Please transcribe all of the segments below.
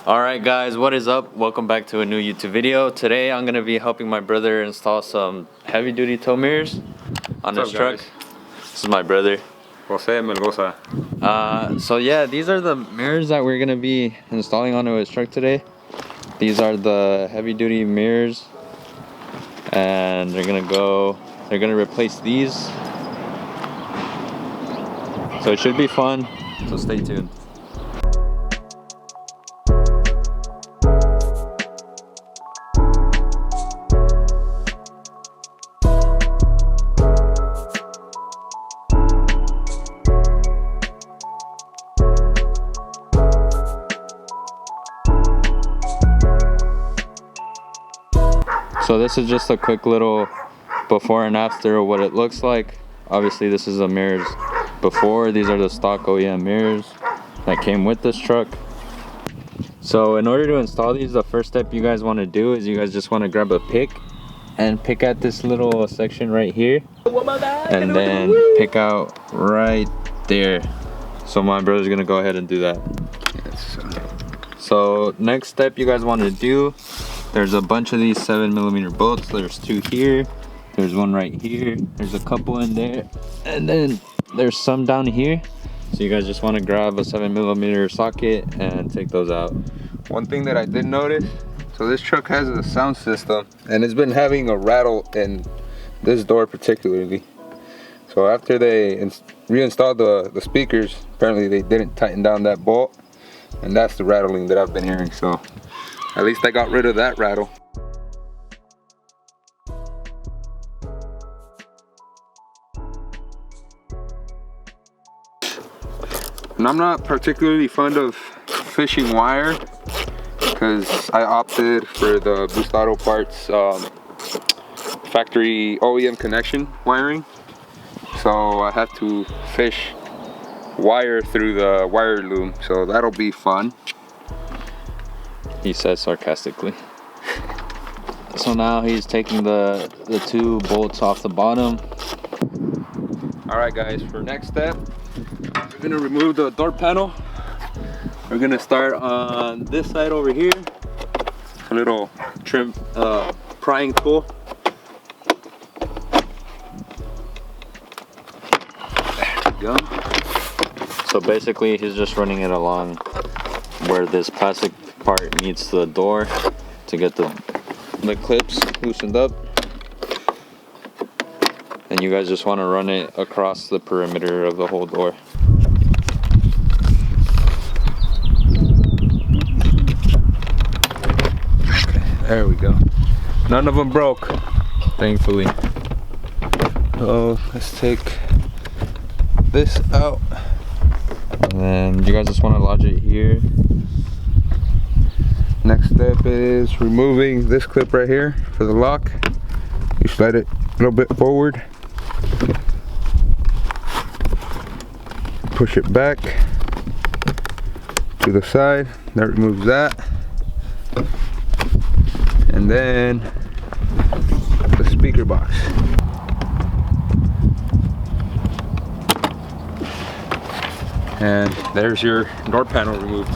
Alright guys, what is up? Welcome back to a new YouTube video. Today I'm going to be helping my brother install some heavy duty tow mirrors on his truck. Guys? This is my brother. Jose Melgoza. So yeah, these are the mirrors that we're going to be installing onto his truck today. These are the heavy duty mirrors, and they're going to replace these. So it should be fun, so stay tuned. So this is just a quick little before and after of what it looks like. Obviously this is the mirrors before. These are the stock OEM mirrors that came with this truck. So in order to install these, the first step you guys want to do is you guys just want to grab a pick and pick at this little section right here, and then pick out right there. So my brother's gonna go ahead and do that. So next step you guys want to do, there's a bunch of these 7mm bolts. There's two here, there's one right here, there's a couple in there, and then there's some down here. So you guys just want to grab a 7mm socket and take those out. One thing that I did notice, so this truck has a sound system and it's been having a rattle in this door particularly. So after they reinstalled the speakers, apparently they didn't tighten down that bolt, and that's the rattling that I've been hearing. So at least I got rid of that rattle. And I'm not particularly fond of fishing wire because I opted for the Boost Auto Parts factory OEM connection wiring. So I have to fish wire through the wire loom, so that'll be fun, he says sarcastically. So now he's taking the two bolts off the bottom. All right guys, for next step, we're gonna remove the door panel. We're gonna start on this side over here. A little trim prying tool. There we go. So basically he's just running it along where this plastic part meets the door to get the clips loosened up, and you guys just want to run it across the perimeter of the whole door. There we go. None of them broke, thankfully. So let's take this out. And then you guys just want to lodge it here. Next step is removing this clip right here for the lock. You slide it a little bit forward. Push it back to the side. That removes that. And then the speaker box. And there's your door panel removed.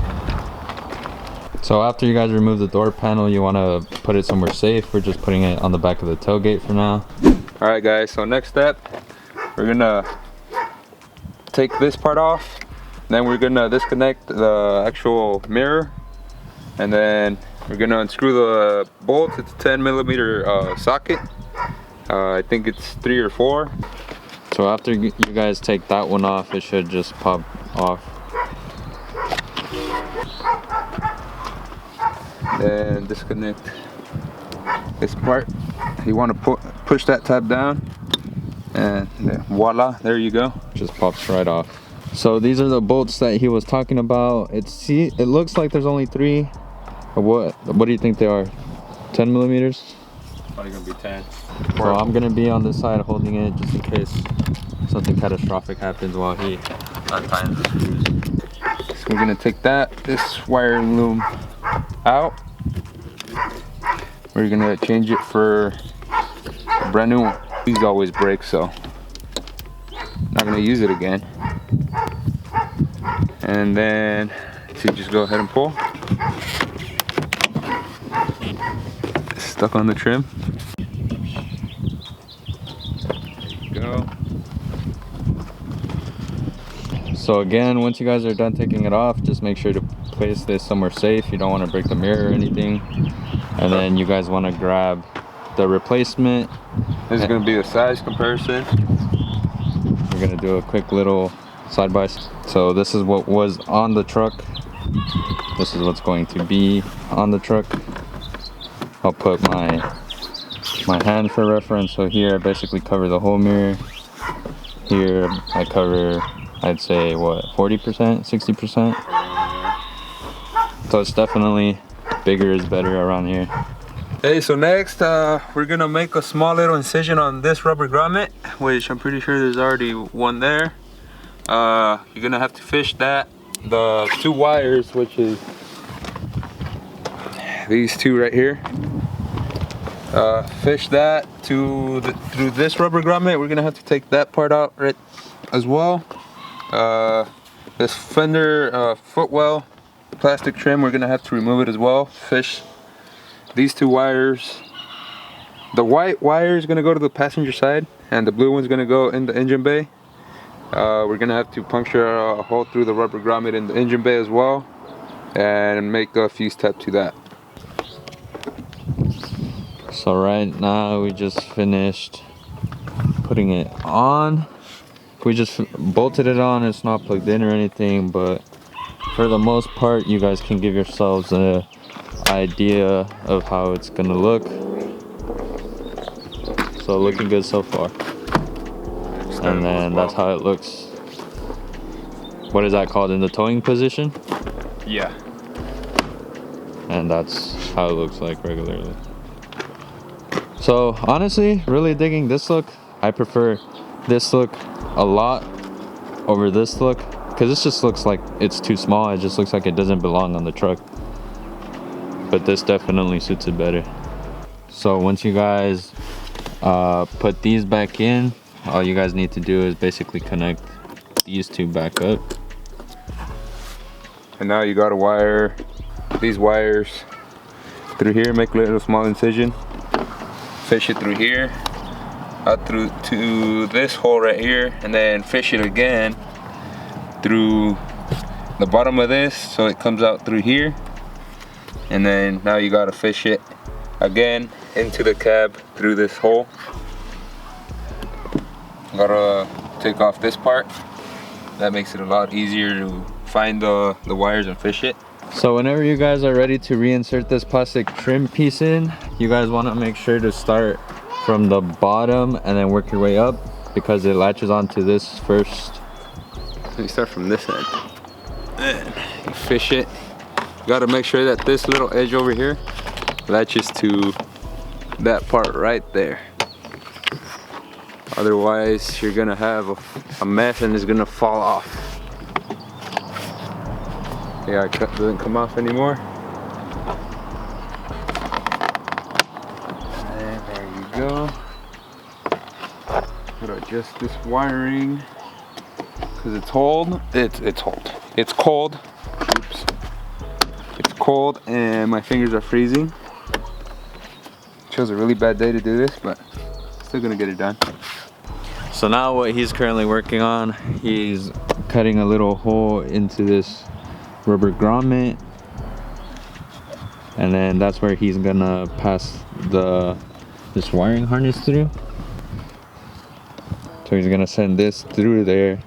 So after you guys remove the door panel, you want to put it somewhere safe. We're just putting it on the back of the tailgate for now. All right guys, so next step, we're gonna take this part off. Then we're gonna disconnect the actual mirror, and then we're gonna unscrew the bolt. It's a 10mm socket. I think it's 3 or 4. So after you guys take that one off, it should just pop off. Then disconnect this part. You want to push that tab down, and then voila, there you go. Just pops right off. So these are the bolts that he was talking about. It looks like there's only 3. What do you think they are? 10mm? Probably gonna be 10. So I'm gonna be on this side holding it just in case something catastrophic happens while he unties the screws. So we're gonna take this wire loom out. We're gonna change it for a brand new one. These always break, so not gonna use it again. And then so you just go ahead and pull. stuck on the trim. There you go. So again, once you guys are done taking it off, just make sure to place this somewhere safe. You don't want to break the mirror or anything. And then you guys want to grab the replacement. This is going to be a size comparison. We're going to do a quick little side by side. So this is what was on the truck. This is what's going to be on the truck. I'll put my hand for reference. So here I basically cover the whole mirror. Here I cover, I'd say what, 40%, 60%. So it's definitely bigger is better around here. Hey, so next we're gonna make a small little incision on this rubber grommet, which I'm pretty sure there's already one there. You're gonna have to fish that, the 2 wires, which is these 2 right here. Fish that through this rubber grommet. We're gonna have to take that part out right as well. This fender footwell plastic trim, we're gonna have to remove it as well. Fish these 2 wires. The white wire is gonna go to the passenger side, and the blue one's gonna go in the engine bay. We're gonna have to puncture a hole through the rubber grommet in the engine bay as well, and make a fuse tab to that. So right now we just finished putting it on. We just bolted it on. It's not plugged in or anything, but for the most part you guys can give yourselves an idea of how it's gonna look. So looking good so far. And then that's how it looks. What is that called, in the towing position? Yeah. And that's how it looks like regularly. So honestly, really digging this look. I prefer this look a lot over this look, because this just looks like it's too small. It just looks like it doesn't belong on the truck. But this definitely suits it better. So once you guys put these back in, all you guys need to do is basically connect these 2 back up. And now you gotta wire these wires through here, make a little small incision, fish it through here, out through to this hole right here, and then fish it again through the bottom of this so it comes out through here. And then now you gotta fish it again into the cab through this hole. Gotta take off this part. That makes it a lot easier to find the wires and fish it. So whenever you guys are ready to reinsert this plastic trim piece in, you guys want to make sure to start from the bottom and then work your way up, because it latches onto this first. You start from this end. Then you fish it. You gotta make sure that this little edge over here latches to that part right there. Otherwise, you're gonna have a mess and it's gonna fall off. Yeah, it doesn't come off anymore. And there you go. Gotta adjust this wiring because it's cold. It's cold. Oops. It's cold and my fingers are freezing. Chose a really bad day to do this, but still gonna get it done. So now what he's currently working on, he's cutting a little hole into this rubber grommet, and then that's where he's gonna pass this wiring harness through. So he's gonna send this through there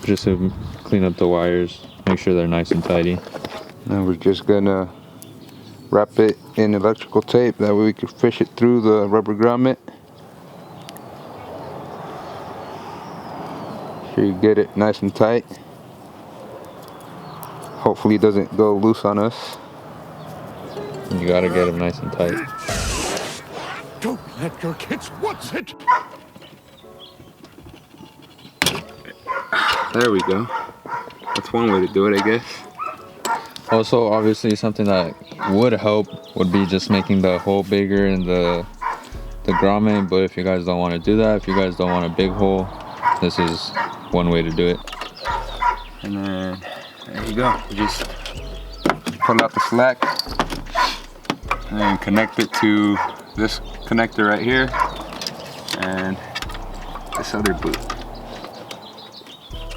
just to clean up the wires, make sure they're nice and tidy. Now we're just gonna wrap it in electrical tape, that way we can fish it through the rubber grommet. Sure you get it nice and tight. Hopefully it doesn't go loose on us. You gotta get them nice and tight. Don't let your kids watch it! There we go. That's one way to do it, I guess. Also, obviously, something that would help would be just making the hole bigger in the grommet, but if you guys don't want to do that, if you guys don't want a big hole, this is one way to do it. And then there you go. You just pull out the slack, and then connect it to this connector right here and this other boot.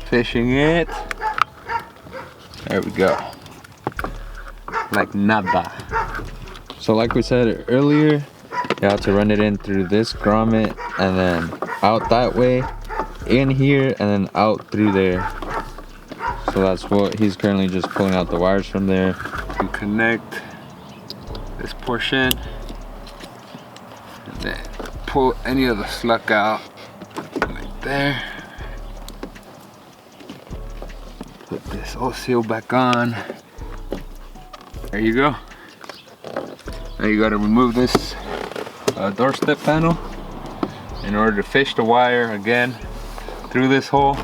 Fishing it. There we go. Like nada. So like we said earlier, you have to run it in through this grommet and then out that way, in here, and then out through there. So that's what he's currently just pulling out the wires from there. You connect this portion and then pull any of the sluck out like there. Put this old seal back on. There you go. Now you got to remove this doorstep panel in order to fish the wire again through this hole,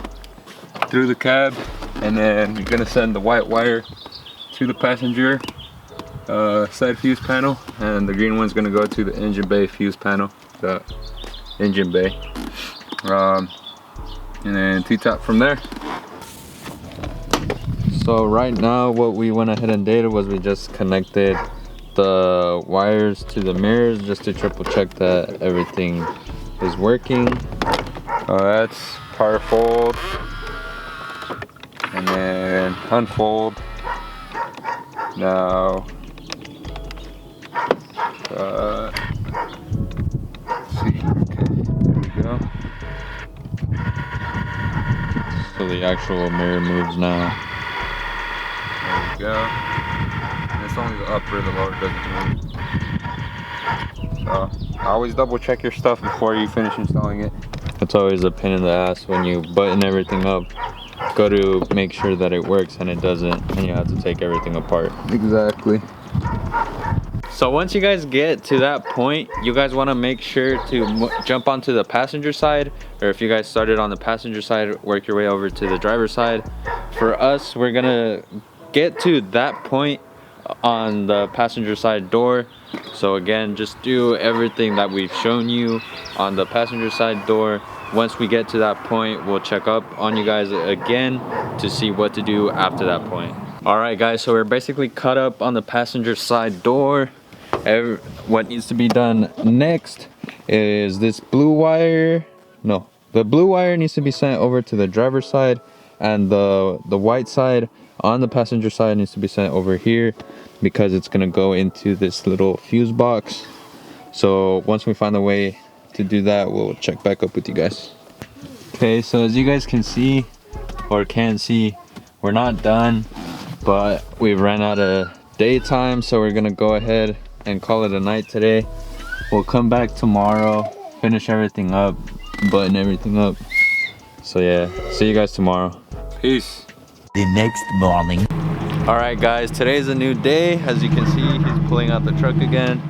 through the cab, and then you're gonna send the white wire to the passenger side fuse panel, and the green one's gonna go to the engine bay fuse panel, the engine bay, and then T-top from there. So right now what we went ahead and did was we just connected the wires to the mirrors just to triple check that everything is working. That's power fold, and then unfold. Now let's see. Okay, there we go. So the actual mirror moves now. There we go. And it's only the upper, the lower doesn't move. So always double check your stuff before you finish installing it. It's always a pain in the ass when you button everything up, go to make sure that it works and it doesn't, and you have to take everything apart. Exactly. So once you guys get to that point, you guys want to make sure to jump onto the passenger side, or if you guys started on the passenger side, work your way over to the driver's side. For us, we're gonna get to that point on the passenger side door. So again, just do everything that we've shown you on the passenger side door. Once we get to that point, we'll check up on you guys again to see what to do after that point. All right guys, so we're basically caught up on the passenger side door. What needs to be done next is this blue wire. No, the blue wire needs to be sent over to the driver's side, and the white side on the passenger side needs to be sent over here because it's gonna go into this little fuse box. So once we find a way to do that, we'll check back up with you guys. Okay, so as you guys can see, or can see, we're not done, but we've ran out of daytime, so we're gonna go ahead and call it a night today. We'll come back tomorrow, finish everything up, button everything up. So yeah, see you guys tomorrow. Peace. The next morning. All right guys, today's a new day. As you can see, he's pulling out the truck again.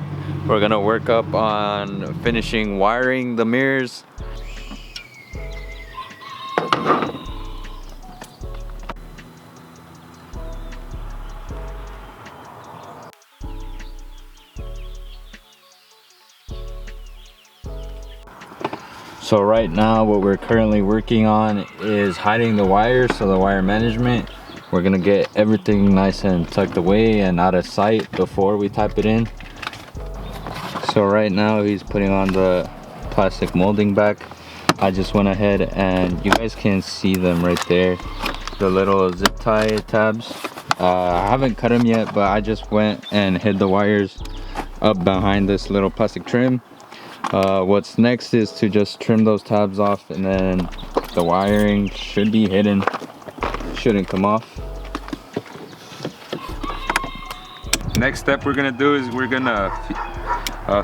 We're gonna work up on finishing wiring the mirrors. So right now what we're currently working on is hiding the wires, so the wire management. We're gonna get everything nice and tucked away and out of sight before we type it in. So right now he's putting on the plastic molding back. I just went ahead and you guys can see them right there, the little zip tie tabs. I haven't cut them yet, but I just went and hid the wires up behind this little plastic trim. What's next is to just trim those tabs off, and then the wiring should be hidden, shouldn't come off. Next step we're gonna do is we're gonna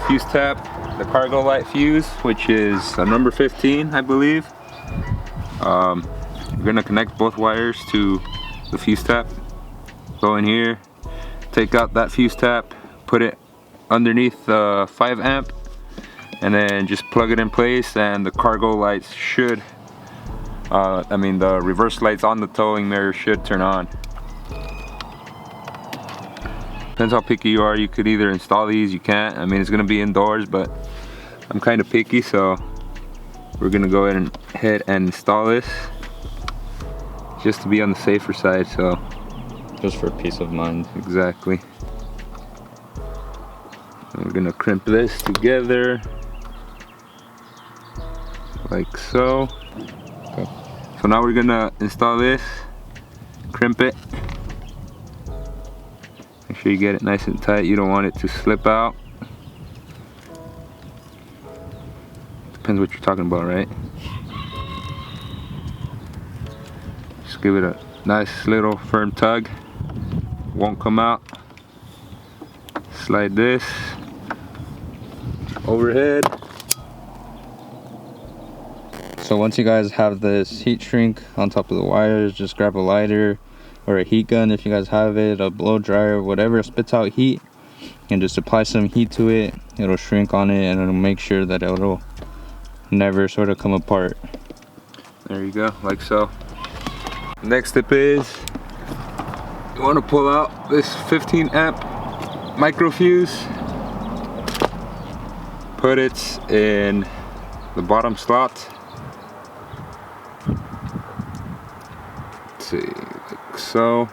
fuse tap the cargo light fuse, which is number 15, I believe. We're gonna connect both wires to the fuse tap. Go in here, take out that fuse tap, put it underneath the 5 amp, and then just plug it in place, and the cargo lights should, the reverse lights on the towing mirror should turn on. Depends how picky you are. You could either install these, you can't. I mean, it's gonna be indoors, but I'm kind of picky, so we're gonna go ahead and install this just to be on the safer side. So just for peace of mind. Exactly. And we're gonna crimp this together like so. Okay. So now we're gonna install this, crimp it. Make sure you get it nice and tight. You don't want it to slip out. Depends what you're talking about, right? Just give it a nice little firm tug. Won't come out. Slide this overhead. So once you guys have this heat shrink on top of the wires, just grab a lighter or a heat gun if you guys have it, a blow dryer, whatever spits out heat, and just apply some heat to it. It'll shrink on it and it'll make sure that it'll never sort of come apart. There you go, like so. Next step is you want to pull out this 15 amp micro fuse, put it in the bottom slot. Let's see, like so.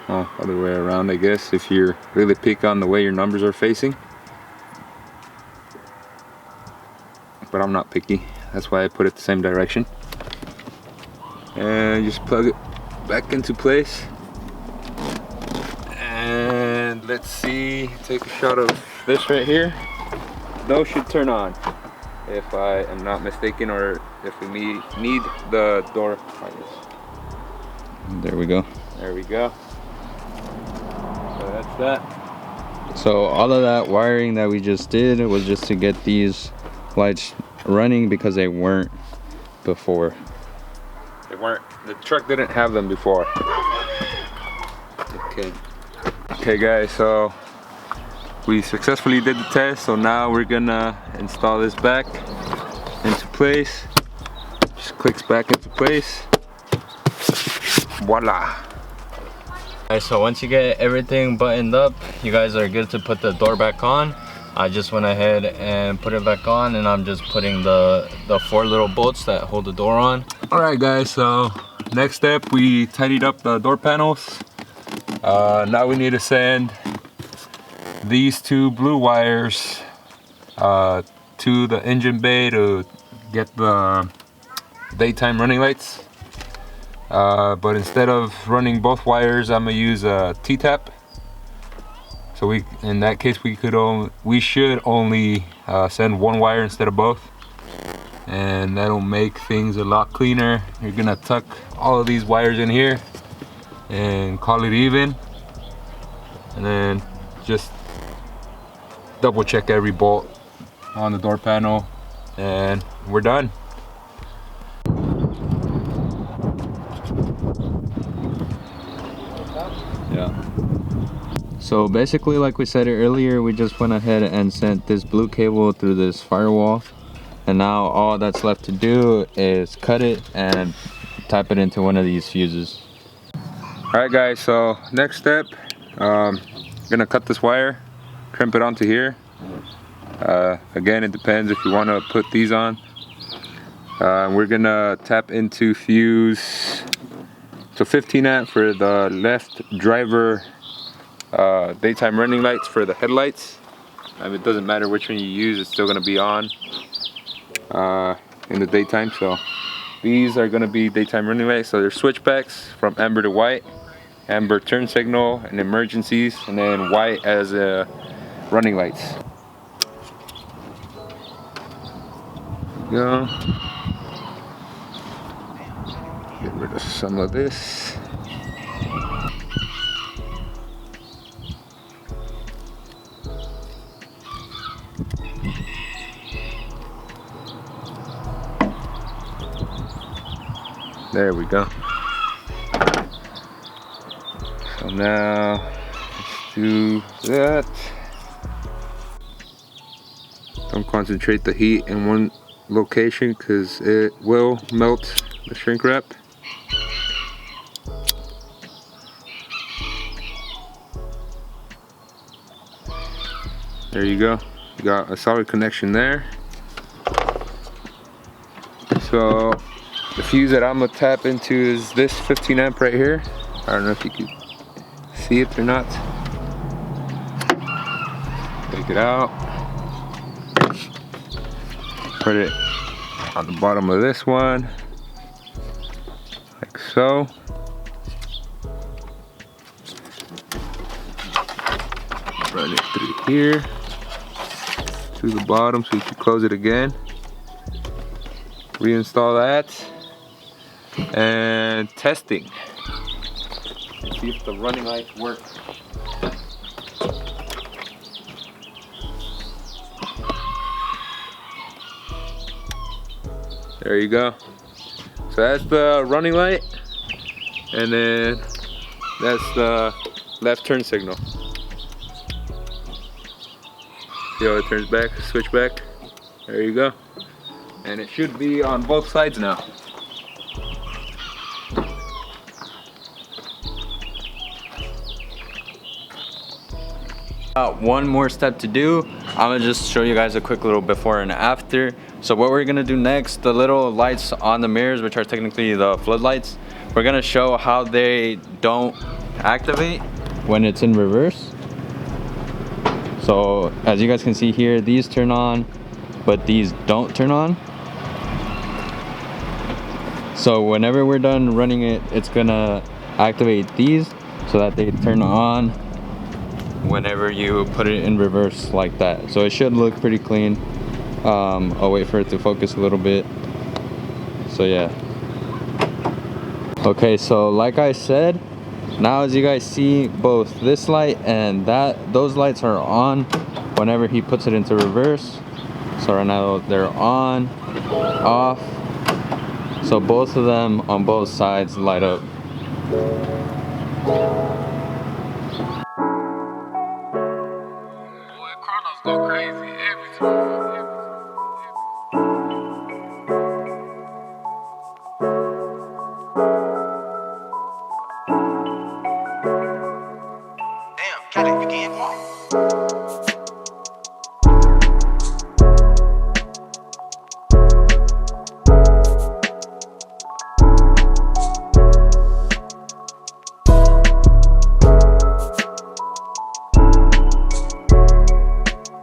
Oh, other way around, I guess, if you're really picky on the way your numbers are facing. But I'm not picky, that's why I put it the same direction. And just plug it back into place. And let's see, take a shot of this right here. Those should turn on, if I am not mistaken, or if we need the door harness. There we go. There we go. So that's that. So all of that wiring that we just did was just to get these lights running because they weren't before. They weren't, the truck didn't have them before. Okay guys, so we successfully did the test, so now we're gonna install this back into place. Just clicks back into place. Voila. Alright, so once you get everything buttoned up, you guys are good to put the door back on. I just went ahead and put it back on, and I'm just putting the 4 little bolts that hold the door on. Alright guys, so next step, we tidied up the door panels. Now we need to send these 2 blue wires to the engine bay to get the daytime running lights. But instead of running both wires, I'm gonna use a T-tap. So in that case, we should only send 1 wire instead of both, and that'll make things a lot cleaner. You're gonna tuck all of these wires in here and call it even, and then just double check every bolt on the door panel, and we're done. Yeah. So basically, like we said earlier, we just went ahead and sent this blue cable through this firewall, and now all that's left to do is cut it and tap it into one of these fuses. Alright guys, so next step, gonna cut this wire, crimp it onto here. Again, it depends if you want to put these on. We're gonna tap into fuse, so 15 amp for the left driver daytime running lights for the headlights. It doesn't matter which one you use, it's still gonna be on in the daytime. So these are gonna be daytime running lights. So they're switchbacks from amber to white. Amber turn signal and emergencies, and then white as running lights. Go. Get rid of some of this. There we go. So now let's do that. Don't concentrate the heat in one location because it will melt the shrink wrap. There you go. You got a solid connection there. So the fuse that I'm gonna tap into is this 15 amp right here. I don't know if you can see it or not. Take it out. Put it on the bottom of this one, like so. Run it through here to the bottom so you can close it again. Reinstall that. And testing. See if the running lights work. There you go. So that's the running light, and then that's the left turn signal. See how it turns back, switch back? There you go. And it should be on both sides now. One more step to do. I'm gonna just show you guys a quick little before and after. So what we're gonna do next, the little lights on the mirrors, which are technically the floodlights, we're gonna show how they don't activate when it's in reverse. So as you guys can see here, these turn on, but these don't turn on. So whenever we're done running it, it's gonna activate these so that they turn on whenever you put it in reverse like that. So it should look pretty clean. I'll wait for it to focus a little bit. So yeah. Okay, so like I said, now as you guys see, both this light and those lights are on whenever he puts it into reverse. So right now they're on, off. So both of them on both sides light up. Boy, Chronos go crazy every time.